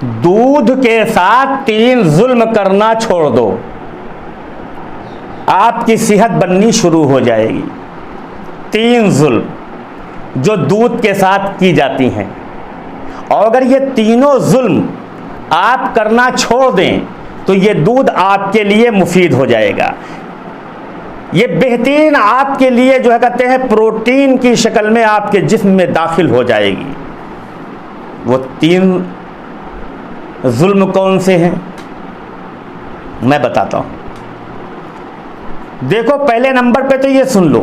दूध के साथ 3 जुल्म करना छोड़ दो, आपकी सेहत बननी शुरू हो जाएगी। 3 जुल्म जो दूध के साथ की जाती हैं, और अगर ये तीनों जुल्म आप करना छोड़ दें तो ये दूध आपके लिए मुफीद हो जाएगा। ये बेहतरीन आपके लिए जो है कहते हैं प्रोटीन की शक्ल में आपके जिस्म में दाखिल हो जाएगी। वो 3 जुल्म कौन से हैं मैं बताता हूं। देखो, पहले नंबर पे तो ये सुन लो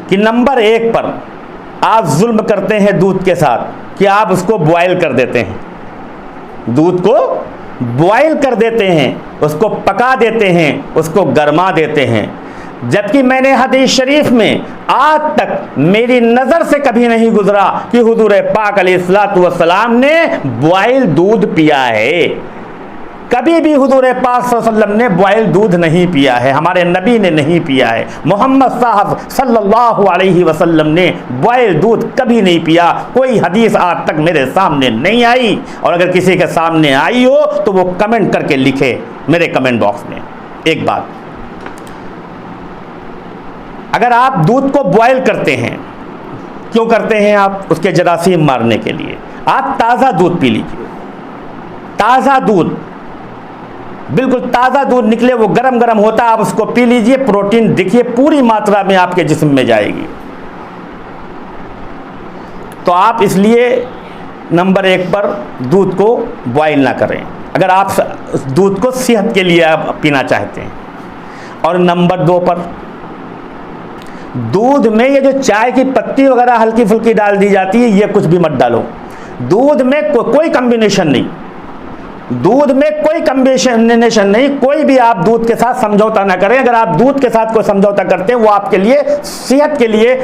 कि नंबर 1 पर आप जुल्म करते हैं दूध के साथ कि आप उसको बॉयल कर देते हैं, दूध को बॉयल कर देते हैं, उसको पका देते हैं, उसको गरमा देते हैं। जबकि मैंने हदीस शरीफ में आज तक मेरी नज़र से कभी नहीं गुजरा कि हुजूर पाक अलैहिस्सलातु वस्सलाम ने बॉयल दूध पिया है। कभी भी हुजूर पाक सल्लल्लाहु अलैहि वसल्लम ने बॉयल दूध नहीं पिया है, हमारे नबी ने नहीं पिया है, मोहम्मद साहब सल्लल्लाहु अलैहि वसल्लम ने बॉयल दूध कभी नहीं पिया। कोई हदीस आज तक मेरे सामने नहीं आई, और अगर किसी के सामने आई हो तो वो कमेंट करके लिखे मेरे कमेंट बॉक्स में। एक बात, अगर आप दूध को बॉयल करते हैं, क्यों करते हैं आप? उसके जरासीम मारने के लिए। आप ताज़ा दूध पी लीजिए, ताज़ा दूध, बिल्कुल ताज़ा दूध निकले, वो गरम गरम होता है, आप उसको पी लीजिए। प्रोटीन देखिए पूरी मात्रा में आपके जिस्म में जाएगी। तो आप इसलिए नंबर 1 पर दूध को बॉयल ना करें, अगर आप दूध को सेहत के लिए आप पीना चाहते हैं। और नंबर 2 पर दूध में ये जो चाय की पत्ती वगैरह हल्की फुल्की डाल दी जाती है, ये कुछ भी मत डालो। दूध में कोई कॉम्बिनेशन नहीं, दूध में कोई कॉम्बिनेशन नहीं। कोई भी आप दूध के साथ समझौता ना करें। अगर आप दूध के साथ कोई समझौता करते हैं वो आपके लिए सेहत के लिए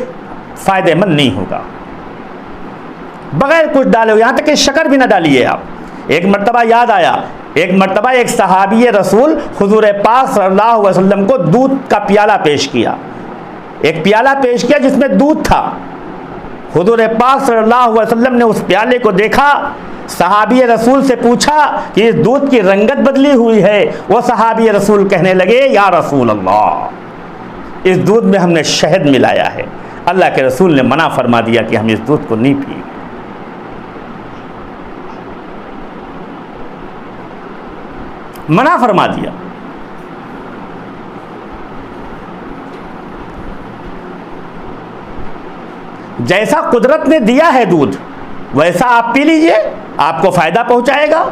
फायदेमंद नहीं होगा। बगैर कुछ डाले, यहां तक कि शक्कर भी ना डालिए आप। एक मर्तबा याद आया, एक मर्तबा एक सहाबी रसूल हुजूर पाक सल्लल्लाहु अलैहि वसल्लम को दूध का प्याला पेश किया, एक प्याला पेश किया जिसमें दूध था। हुजूर पाक सल्लल्लाहु अलैहि वसल्लम ने उस प्याले को देखा, सहाबी रसूल से पूछा कि इस दूध की रंगत बदली हुई है। वो सहाबी रसूल कहने लगे, या रसूल अल्लाह, इस दूध में हमने शहद मिलाया है। अल्लाह के रसूल ने मना फरमा दिया कि हम इस दूध को नहीं पिए। मना फरमा दिया। जैसा कुदरत ने दिया है दूध, वैसा आप पी लीजिए, आपको फायदा पहुंचाएगा।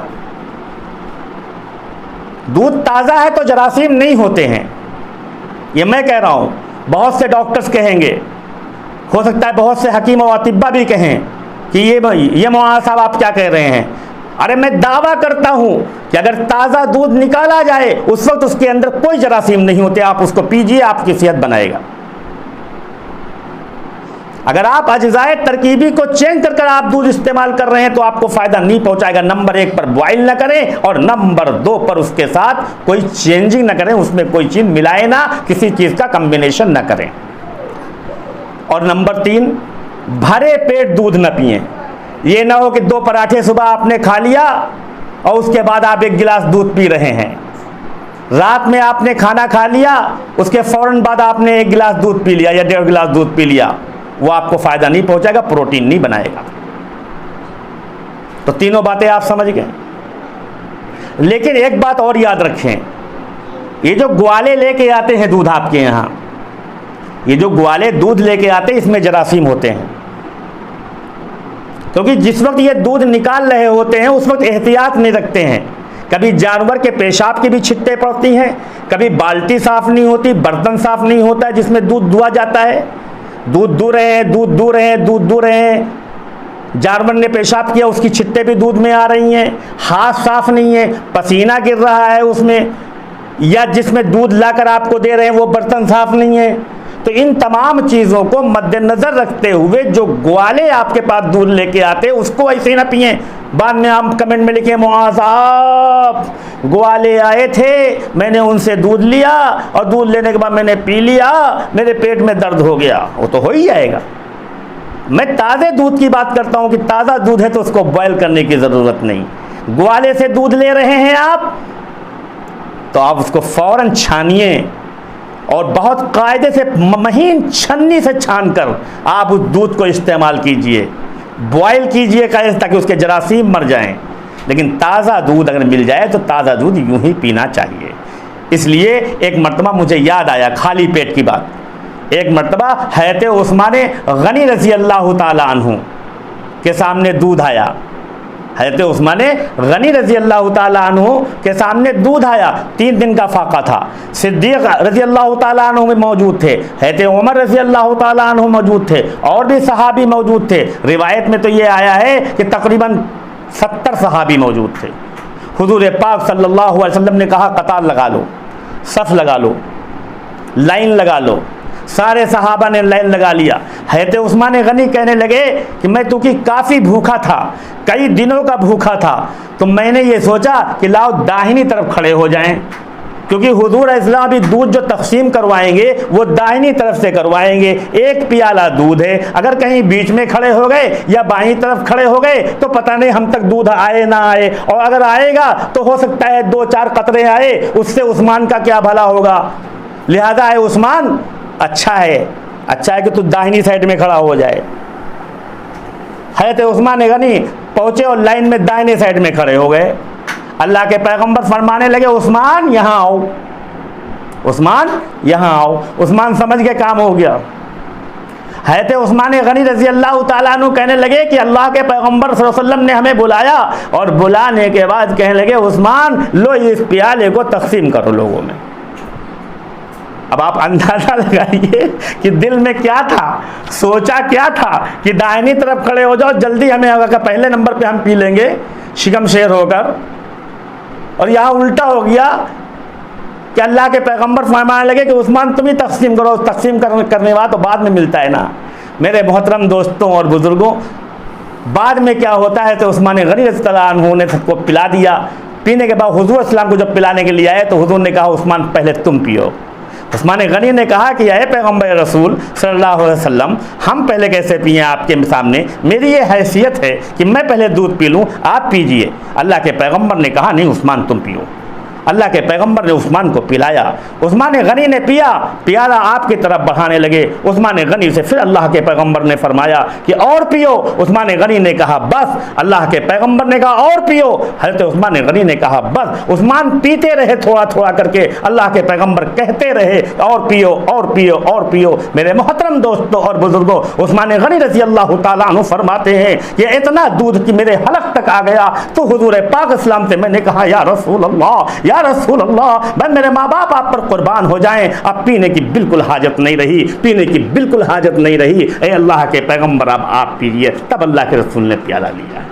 दूध ताज़ा है तो जरासीम नहीं होते हैं, ये मैं कह रहा हूं। बहुत से डॉक्टर्स कहेंगे, हो सकता है बहुत से हकीम और अतिब्बा भी कहें कि ये मौलाना साहब आप क्या कह रहे हैं। अरे मैं दावा करता हूं कि अगर ताज़ा दूध निकाला जाए उस वक्त उसके अंदर कोई जरासीम नहीं होते। आप उसको पीजिए, आपकी सेहत बनाएगा। अगर आप अज्जाए तरकीबी को चेंज कर आप दूध इस्तेमाल कर रहे हैं तो आपको फायदा नहीं पहुंचाएगा। नंबर 1 पर बॉयल ना करें, और नंबर 2 पर उसके साथ कोई चेंजिंग ना करें, उसमें कोई चीज मिलाए ना, किसी चीज का कॉम्बिनेशन ना करें। और नंबर 3, भरे पेट दूध ना पिए। ये ना हो कि 2 पराठे सुबह आपने खा लिया और उसके बाद आप 1 गिलास दूध पी रहे हैं। रात में आपने खाना खा लिया, उसके फौरन बाद आपने 1 गिलास दूध पी लिया या 1.5 गिलास दूध पी लिया। वो आपको फायदा नहीं पहुंचाएगा, प्रोटीन नहीं बनाएगा। तो तीनों बातें आप समझ गए। लेकिन एक बात और याद रखें, ये जो ग्वाले लेके आते हैं दूध आपके यहां, ये जो ग्वाले दूध लेके आते हैं इसमें जरासीम होते हैं। क्योंकि जिस वक्त ये दूध निकाल रहे होते हैं उस वक्त एहतियात नहीं रखते हैं। कभी जानवर के पेशाब की भी छिट्टे पड़ती हैं, कभी बाल्टी साफ नहीं होती, बर्तन साफ नहीं होता है जिसमें दूध दुआ जाता है। दूध दू रहे हैं, दूध दू रहे हैं, दूध दू रहे हैं, जानवर ने पेशाब किया, उसकी छिट्टे भी दूध में आ रही हैं। हाथ साफ नहीं है, पसीना गिर रहा है उसमें, या जिसमें दूध लाकर आपको दे रहे हैं वो बर्तन साफ नहीं है। तो इन तमाम चीज़ों को मद्देनज़र रखते हुए जो ग्वाले आपके पास दूध लेके आते हैं उसको ऐसे ही ना पिए। बाद में आप कमेंट में लिखे, मौलाना साहब ग्वाले आए थे, मैंने उनसे दूध लिया और दूध लेने के बाद मैंने पी लिया, मेरे पेट में दर्द हो गया। वो तो हो ही जाएगा। मैं ताज़े दूध की बात करता हूँ कि ताज़ा दूध है तो उसको बॉयल करने की ज़रूरत नहीं। ग्वाले से दूध ले रहे हैं आप, तो आप उसको फौरन छानिए और बहुत कायदे से महीन छन्नी से छानकर आप उस दूध को इस्तेमाल कीजिए, बॉयल कीजिए ताकि उसके जरासीम मर जाएं। लेकिन ताज़ा दूध अगर मिल जाए तो ताज़ा दूध यूं ही पीना चाहिए। इसलिए एक मरतबा मुझे याद आया खाली पेट की बात, एक मरतबा हज़रत उस्मान गनी रज़ी अल्लाह ताला अन्हु के सामने दूध आया। हज़रत उस्मान गनी रज़ी अल्लाह ताला अन्हु के सामने दूध आया, 3 दिन का फाका था। सिद्दीक़ रज़ी अल्लाह ताला अन्हु में मौजूद थे, हज़रत उमर रज़ी अल्लाह ताला अन्हु मौजूद थे, और भी सहाबी मौजूद थे। रिवायत में तो ये आया है कि तकरीबन 70 सहाबी मौजूद थे। हुज़ूर पाक सल्लल्लाहु अलैहि वसल्लम ने कहा कतार लगा लो, सफ़ लगा लो, लाइन लगा लो। सारे सहाबा ने लाइन लगा लिया। हज़रत उस्मान गनी कहने लगे कि मैं तो कि काफ़ी भूखा था, कई दिनों का भूखा था, तो मैंने ये सोचा कि लाओ दाहिनी तरफ खड़े हो जाएं, क्योंकि हुजूर इस्लाम भी दूध जो तकसीम करवाएंगे वो दाहिनी तरफ से करवाएंगे। एक प्याला दूध है, अगर कहीं बीच में खड़े हो गए या बाईं तरफ खड़े हो गए तो पता नहीं हम तक दूध आए ना आए, और अगर आएगा तो हो सकता है 2-4 कतरे आए, उससे उस्मान का क्या भला होगा। लिहाजा है उस्मान, अच्छा है कि तू दाहिनी साइड में खड़ा हो जाए। हज़रत उस्मान गनी पहुंचे और लाइन में दाहिने साइड में खड़े हो गए। अल्लाह के पैगंबर फरमाने लगे उस्मान यहाँ आओ, उस्मान यहाँ आओ। उस्मान समझ के काम हो गया। हज़रत उस्मान गनी रज़ी अल्लाह ताला अन्हु कहने लगे कि अल्लाह के पैगंबर सल्लल्लाहु अलैहि वसल्लम ने हमें बुलाया, और बुलाने के बाद कहने लगे उस्मान लो इस प्याले को तकसीम करो लोगों में। अब आप अंदाज़ा लगाइए कि दिल में क्या था, सोचा क्या था कि दाहिनी तरफ खड़े हो जाओ, जल्दी हमें होगा, पहले नंबर पे हम पी लेंगे शिकम शेर होकर। और यहाँ उल्टा हो गया कि अल्लाह के पैगंबर फरमाने लगे कि उस्मान तुम ही तकसीम करो, तकसीम करने वाला तो बाद में मिलता है ना। मेरे मोहतरम दोस्तों और बुज़ुर्गों, बाद में क्या होता है तो उस्मान गनी रज़ी अल्लाह अन्हु ने सबको पिला दिया। पीने के बाद हुजूर इस्लाम को जब पिलाने के लिए आए तो हुजूर ने कहा उस्मान पहले तुम पियो। उस्मान गनी ने कहा कि ये पैगंबर रसूल सल्लल्लाहु अलैहि वसल्लम, हम पहले कैसे पिए आपके सामने, मेरी ये हैसियत है कि मैं पहले दूध पी लूँ, आप पीजिए। अल्लाह के पैगंबर ने कहा नहीं उस्मान तुम पियो। अल्लाह के पैगंबर ने उस्मान को पिलाया। उस्मान गनी ने पिया, प्याला आपकी तरफ बढ़ाने लगे। उस्मान गनी से फिर अल्लाह के पैगंबर ने फरमाया कि और पियो। उस्मान गनी ने कहा बस। अल्लाह के पैगंबर ने कहा और पियो। हज़रत उस्मान गनी ने कहा बस। उस्मान पीते रहे थोड़ा थोड़ा करके, अल्लाह के पैगंबर कहते रहे और पियो और पियो और पियो। मेरे मोहतरम दोस्तों और बुजुर्गों, उस्मान गनी रज़ी अल्लाह ताला अन्हु फरमाते हैं कि इतना दूध कि मेरे हलक तक आ गया तो हुजूर पाक इस्लाम से मैंने कहा या रसूल अल्लाह, या रसूल अल्लाह, मैं मेरे माँ बाप आप पर कुर्बान हो जाएं, अब पीने की बिल्कुल हाजत नहीं रही, पीने की बिल्कुल हाजत नहीं रही। ए अल्लाह के पैगंबर अब आप पीजिए। तब अल्लाह के रसूल ने प्याला लिया।